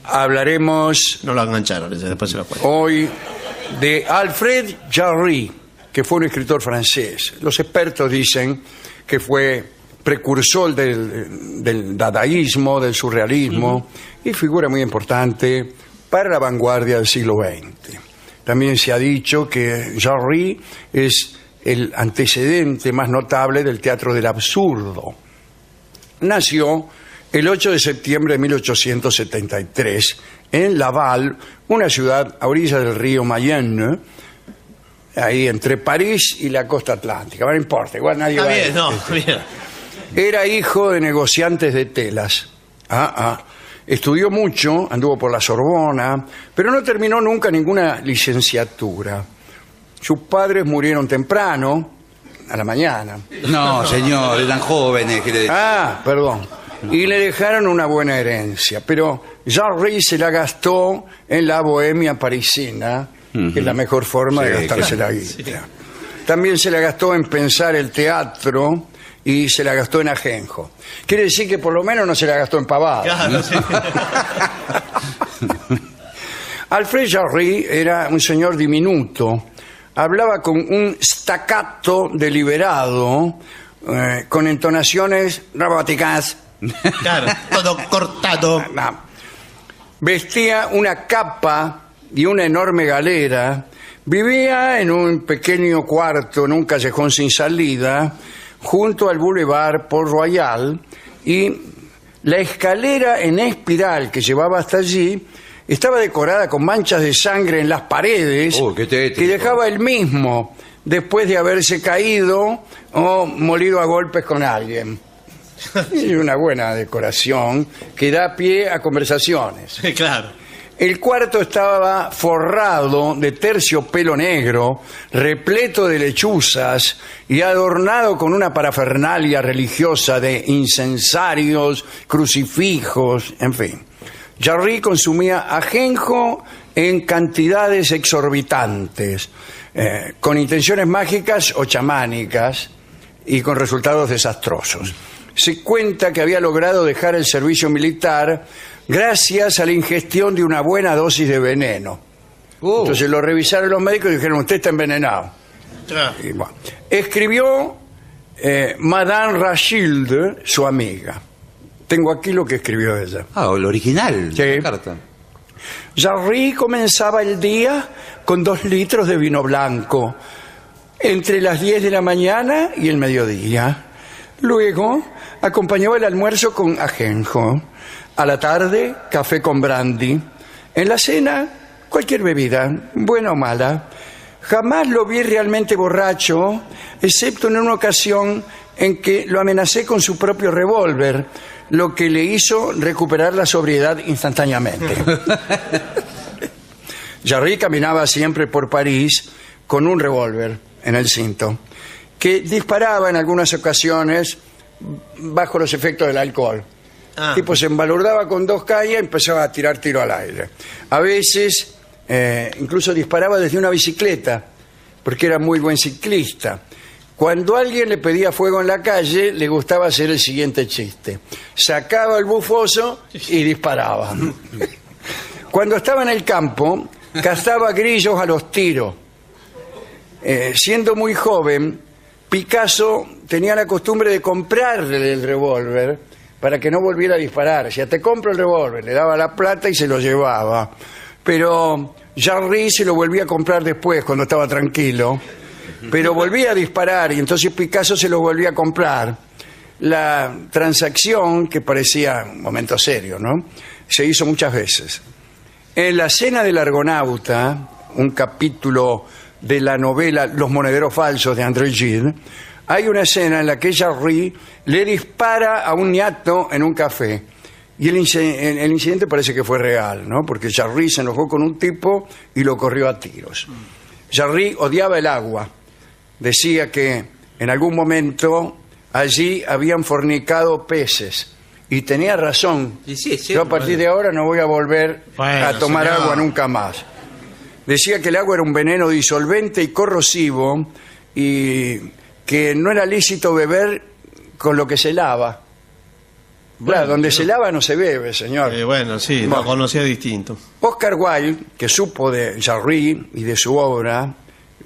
hablaremos No lo engancharon, después se lo cuento. hoy de Alfred Jarry, que fue un escritor francés. Los expertos dicen que fue precursor del dadaísmo, del surrealismo, y figura muy importante para la vanguardia del siglo XX. También se ha dicho que Jarry es el antecedente más notable del teatro del absurdo. Nació el 8 de septiembre de 1873 en Laval, una ciudad a orillas del río Mayenne, ahí entre París y la costa atlántica. No importa, igual nadie Está va a bien, ir. no, bien. Era hijo de negociantes de telas. Estudió mucho, anduvo por la Sorbona, pero no terminó nunca ninguna licenciatura. Sus padres murieron temprano, a la mañana. No, señor, eran jóvenes. Perdón. Y le dejaron una buena herencia, pero Jarry se la gastó en la bohemia parisina, que es la mejor forma de gastarse la guita. También se la gastó en pensar el teatro y se la gastó en ajenjo. Quiere decir que por lo menos no se la gastó en pavada. Claro, sí. Alfred Jarry era un señor diminuto, hablaba con un staccato deliberado, con entonaciones robóticas. Claro, todo cortado. Vestía una capa y una enorme galera, vivía en un pequeño cuarto, en un callejón sin salida, junto al Boulevard Port Royal, y la escalera en espiral que llevaba hasta allí estaba decorada con manchas de sangre en las paredes Qué tétrico. que dejaba él mismo después de haberse caído o molido a golpes con alguien. Y una buena decoración que da pie a conversaciones. Claro. El cuarto estaba forrado de terciopelo negro, repleto de lechuzas y adornado con una parafernalia religiosa de incensarios, crucifijos, en fin. Jarry consumía ajenjo en cantidades exorbitantes, con intenciones mágicas o chamánicas y con resultados desastrosos. Se cuenta que había logrado dejar el servicio militar gracias a la ingestión de una buena dosis de veneno. Entonces lo revisaron los médicos y dijeron, usted está envenenado. Claro. Y bueno, escribió Madame Rachilde, su amiga. Tengo aquí lo que escribió ella. El original. Sí. La carta. Jarry comenzaba el día con 2 litros de vino blanco entre las 10 de la mañana y el mediodía. Luego acompañaba el almuerzo con ajenjo. A la tarde, café con brandy. En la cena, cualquier bebida, buena o mala. Jamás lo vi realmente borracho, excepto en una ocasión en que lo amenacé con su propio revólver, lo que le hizo recuperar la sobriedad instantáneamente. Jarry caminaba siempre por París con un revólver en el cinto, que disparaba en algunas ocasiones bajo los efectos del alcohol. Tipo se embalurdaba con 2 cañas y empezaba a tirar tiro al aire. A veces incluso disparaba desde una bicicleta, porque era muy buen ciclista. Cuando alguien le pedía fuego en la calle, le gustaba hacer el siguiente chiste. Sacaba el bufoso y disparaba. Cuando estaba en el campo, cazaba grillos a los tiros. Siendo muy joven, Picasso tenía la costumbre de comprarle el revólver para que no volviera a disparar. Decía, te compro el revólver, le daba la plata y se lo llevaba. Pero Jarry se lo volvía a comprar después, cuando estaba tranquilo. Pero volvía a disparar y entonces Picasso se lo volvía a comprar. La transacción, que parecía un momento serio, ¿no?, se hizo muchas veces. En La cena del Argonauta, un capítulo de la novela Los monederos falsos de André Gide, hay una escena en la que Jarry le dispara a un niato en un café. Y el incidente parece que fue real, ¿no?, porque Jarry se enojó con un tipo y lo corrió a tiros. Jarry odiaba el agua. Decía que en algún momento allí habían fornicado peces. Y tenía razón. Yo a partir de ahora no voy a volver a tomar agua nunca más. Decía que el agua era un veneno disolvente y corrosivo y que no era lícito beber con lo que se lava. Claro, donde se lava no se bebe, señor. Bueno, sí, lo conocía distinto. Oscar Wilde, que supo de Jarry y de su obra,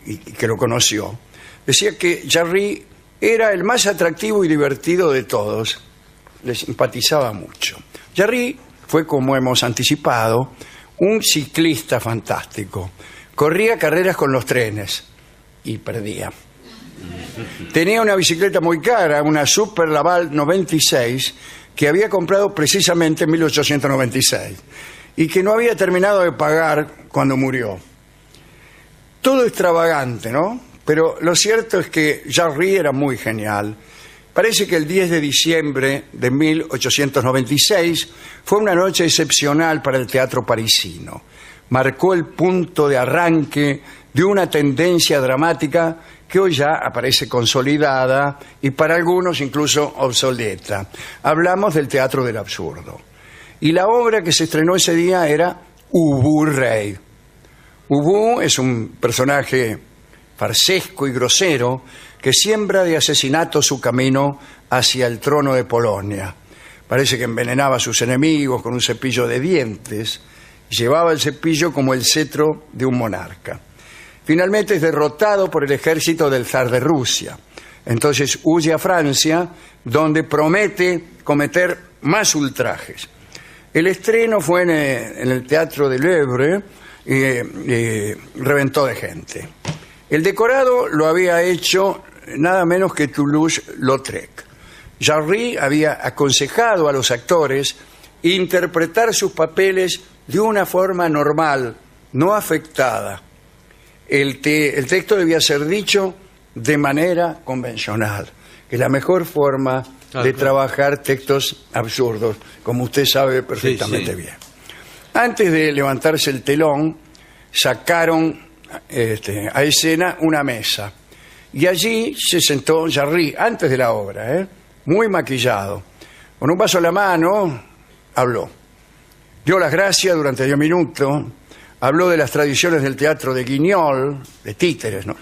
y que lo conoció, decía que Jarry era el más atractivo y divertido de todos. Le simpatizaba mucho. Jarry fue, como hemos anticipado, un ciclista fantástico. Corría carreras con los trenes y perdía. Tenía una bicicleta muy cara, una Super Laval 96, que había comprado precisamente en 1896 y que no había terminado de pagar cuando murió. Todo extravagante, ¿no? Pero lo cierto es que Jarry era muy genial. Parece que el 10 de diciembre de 1896 fue una noche excepcional para el teatro parisino. Marcó el punto de arranque de una tendencia dramática que hoy ya aparece consolidada y para algunos incluso obsoleta. Hablamos del teatro del absurdo. Y la obra que se estrenó ese día era Ubu Rey. Ubu es un personaje farsesco y grosero que siembra de asesinato su camino hacia el trono de Polonia. Parece que envenenaba a sus enemigos con un cepillo de dientes. Llevaba el cepillo como el cetro de un monarca. Finalmente es derrotado por el ejército del zar de Rusia. Entonces huye a Francia, donde promete cometer más ultrajes. El estreno fue en el Teatro de Louvre y reventó de gente. El decorado lo había hecho nada menos que Toulouse-Lautrec. Jarry había aconsejado a los actores interpretar sus papeles de una forma normal, no afectada. El texto debía ser dicho de manera convencional, que es la mejor forma de trabajar textos absurdos, como usted sabe perfectamente bien. Antes de levantarse el telón, sacaron a escena una mesa, y allí se sentó Jarry, antes de la obra, muy maquillado. Con un vaso en la mano, habló. Dio las gracias durante 10 minutos, habló de las tradiciones del teatro de Guignol, de títeres, ¿no?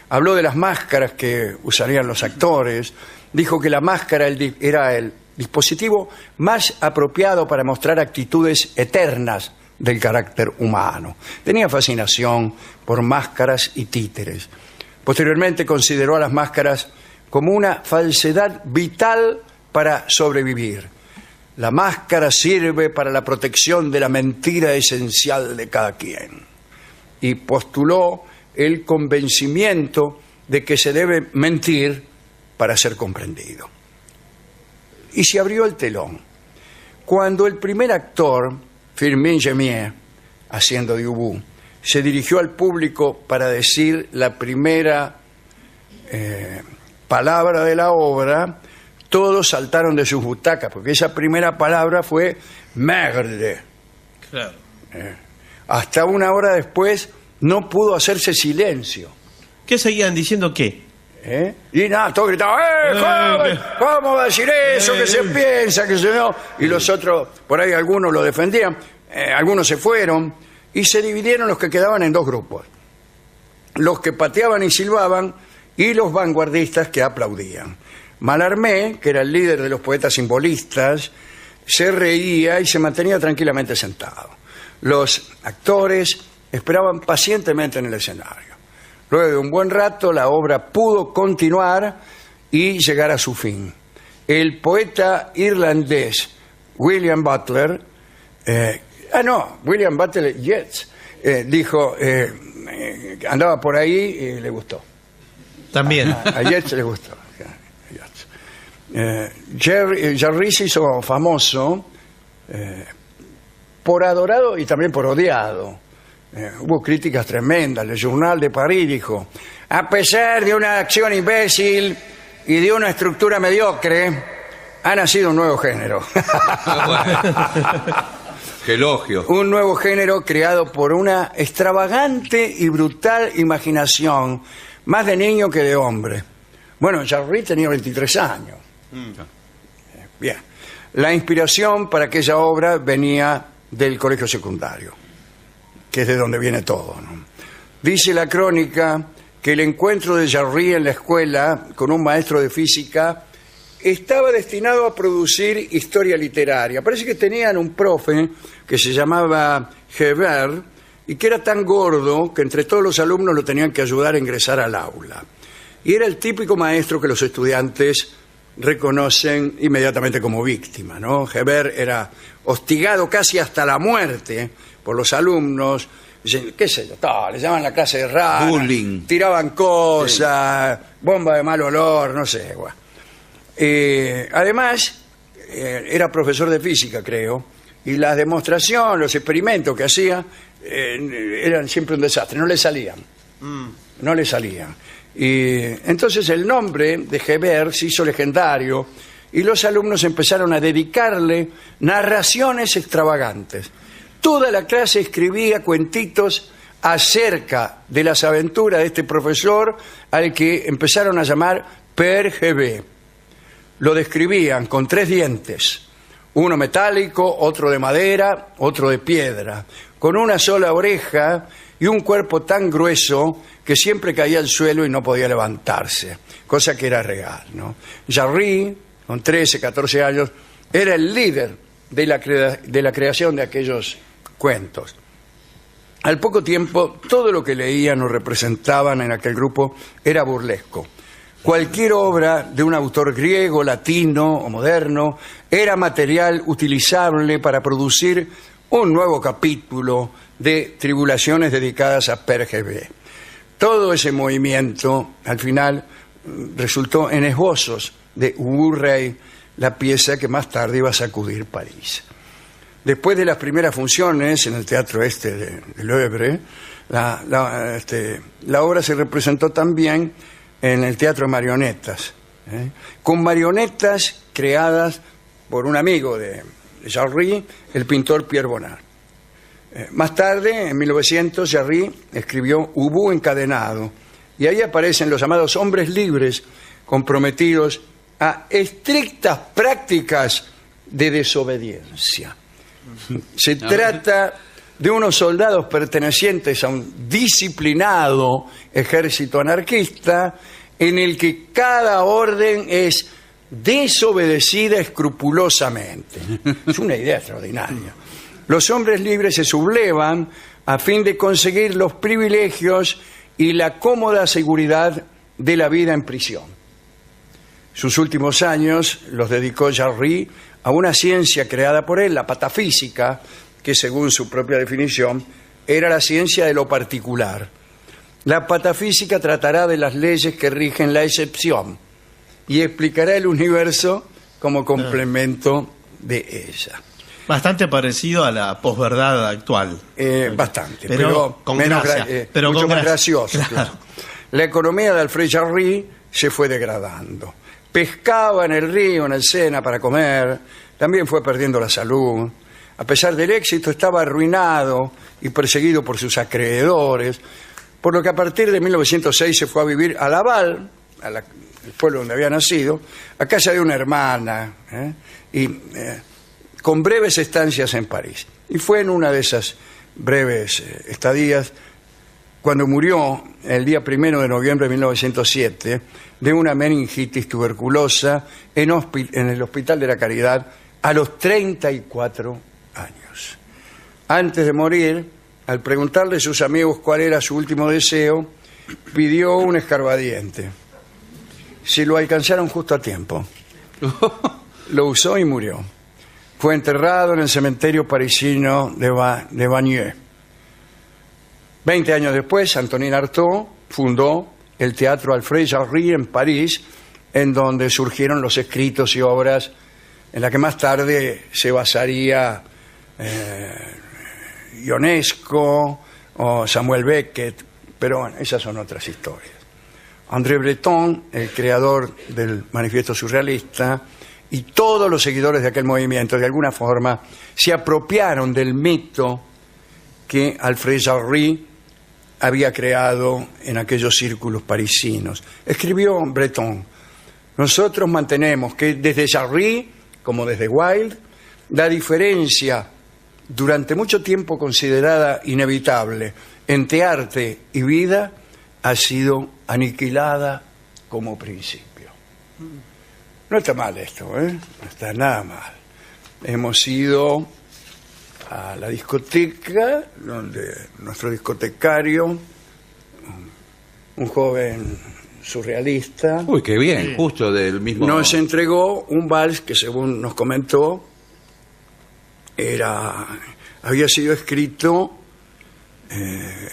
Habló de las máscaras que usarían los actores, dijo que la máscara era el dispositivo más apropiado para mostrar actitudes eternas del carácter humano. Tenía fascinación por máscaras y títeres. Posteriormente consideró a las máscaras como una falsedad vital para sobrevivir. La máscara sirve para la protección de la mentira esencial de cada quien. Y postuló el convencimiento de que se debe mentir para ser comprendido. Y se abrió el telón. Cuando el primer actor, Firmin Gemier, haciendo de Ubu, se dirigió al público para decir la primera palabra de la obra, todos saltaron de sus butacas, porque esa primera palabra fue merde. Claro. Hasta una hora después no pudo hacerse silencio. ¿Qué seguían diciendo qué? Y nada, todos gritaban, joven, ¿cómo va a decir eso? ¿Qué se piensa? ¿Qué se no? Y los otros, por ahí algunos lo defendían, algunos se fueron, y se dividieron los que quedaban en dos grupos. Los que pateaban y silbaban, y los vanguardistas que aplaudían. Mallarmé, que era el líder de los poetas simbolistas, se reía y se mantenía tranquilamente sentado. Los actores esperaban pacientemente en el escenario. Luego de un buen rato, la obra pudo continuar y llegar a su fin. El poeta irlandés William Butler, William Butler Yeats, dijo, andaba por ahí y le gustó. También. A Yeats le gustó. Jarry se hizo famoso por adorado y también por odiado. Hubo críticas tremendas. El Journal de París dijo: a pesar de una acción imbécil y de una estructura mediocre, ha nacido un nuevo género. ¡Qué elogio! Un nuevo género creado por una extravagante y brutal imaginación, más de niño que de hombre. Bueno, Jarry tenía 23 años. Bien. La inspiración para aquella obra venía del colegio secundario, que es de donde viene todo, ¿no? Dice la crónica que el encuentro de Jarry en la escuela con un maestro de física estaba destinado a producir historia literaria. Parece que tenían un profe que se llamaba Hebert y que era tan gordo que entre todos los alumnos lo tenían que ayudar a ingresar al aula. Y era el típico maestro que los estudiantes reconocen inmediatamente como víctima, ¿no? Hebert era hostigado casi hasta la muerte por los alumnos. Dicen, qué sé yo, le llamaban la clase de rana, bullying, tiraban cosas, sí, bomba de mal olor, no sé. Además, era profesor de física, creo, y las demostraciones, los experimentos que hacía eran siempre un desastre, no le salían. No le salían. Y entonces el nombre de Hebert se hizo legendario y los alumnos empezaron a dedicarle narraciones extravagantes. Toda la clase escribía cuentitos acerca de las aventuras de este profesor al que empezaron a llamar Père Hebert. Lo describían con 3 dientes, uno metálico, otro de madera, otro de piedra, con una sola oreja y un cuerpo tan grueso que siempre caía al suelo y no podía levantarse, cosa que era real, ¿no? Jarry, con 13, 14 años, era el líder de la creación de aquellos cuentos. Al poco tiempo, todo lo que leían o representaban en aquel grupo era burlesco. Cualquier obra de un autor griego, latino o moderno era material utilizable para producir un nuevo capítulo de tribulaciones dedicadas a Père Hebert. Todo ese movimiento, al final, resultó en esbozos de Ubu Rey, la pieza que más tarde iba a sacudir París. Después de las primeras funciones en el teatro de Louvre, la obra se representó también en el teatro de marionetas, con marionetas creadas por un amigo de Jarry, el pintor Pierre Bonnard. Más tarde, en 1900, Jarry escribió Ubu encadenado, y ahí aparecen los llamados hombres libres comprometidos a estrictas prácticas de desobediencia. Se trata de unos soldados pertenecientes a un disciplinado ejército anarquista en el que cada orden es desobedecida escrupulosamente. Es una idea extraordinaria. Los hombres libres se sublevan a fin de conseguir los privilegios y la cómoda seguridad de la vida en prisión. Sus últimos años los dedicó Jarry a una ciencia creada por él, la patafísica, que según su propia definición era la ciencia de lo particular. La patafísica tratará de las leyes que rigen la excepción y explicará el universo como complemento de ella. Bastante parecido a la posverdad actual. Bastante, pero con menos gracia. mucho más gracioso. Claro. Claro. La economía de Alfred Jarry se fue degradando. Pescaba en el río, en el Sena para comer, también fue perdiendo la salud. A pesar del éxito, estaba arruinado y perseguido por sus acreedores, por lo que a partir de 1906 se fue a vivir a Laval, el pueblo donde había nacido, a casa de una hermana, con breves estancias en París. Y fue en una de esas breves estadías cuando murió el día 1 de noviembre de 1907 de una meningitis tuberculosa en el Hospital de la Caridad a los 34 años. Antes de morir, al preguntarle a sus amigos cuál era su último deseo, pidió un escarbadiente. Se lo alcanzaron justo a tiempo. Lo usó y murió. Fue enterrado en el cementerio parisino de Bagneux. 20 años después, Antonin Artaud fundó el Teatro Alfred Jarry en París, en donde surgieron los escritos y obras en la que más tarde se basaría Ionesco o Samuel Beckett, pero bueno, esas son otras historias. André Breton, el creador del Manifiesto Surrealista, y todos los seguidores de aquel movimiento, de alguna forma, se apropiaron del mito que Alfred Jarry había creado en aquellos círculos parisinos. Escribió Breton: nosotros mantenemos que desde Jarry, como desde Wilde, la diferencia durante mucho tiempo considerada inevitable entre arte y vida ha sido aniquilada como principio. No está mal esto, ¿eh? No está nada mal. Hemos ido a la discoteca, donde nuestro discotecario, un joven surrealista, Uy, qué bien, justo del mismo... nos entregó un vals que, según nos comentó, había sido escrito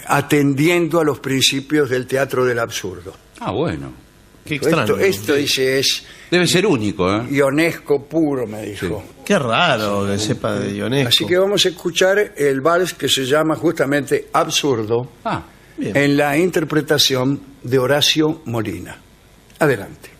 atendiendo a los principios del teatro del absurdo. Ah, bueno. Qué extraño. Esto dice, Debe ser único, ¿eh? Ionesco puro, me dijo. Qué raro que sepa de Ionesco. Así que vamos a escuchar el vals que se llama justamente Absurdo, Ah, Bien. en la interpretación de Horacio Molina. Adelante.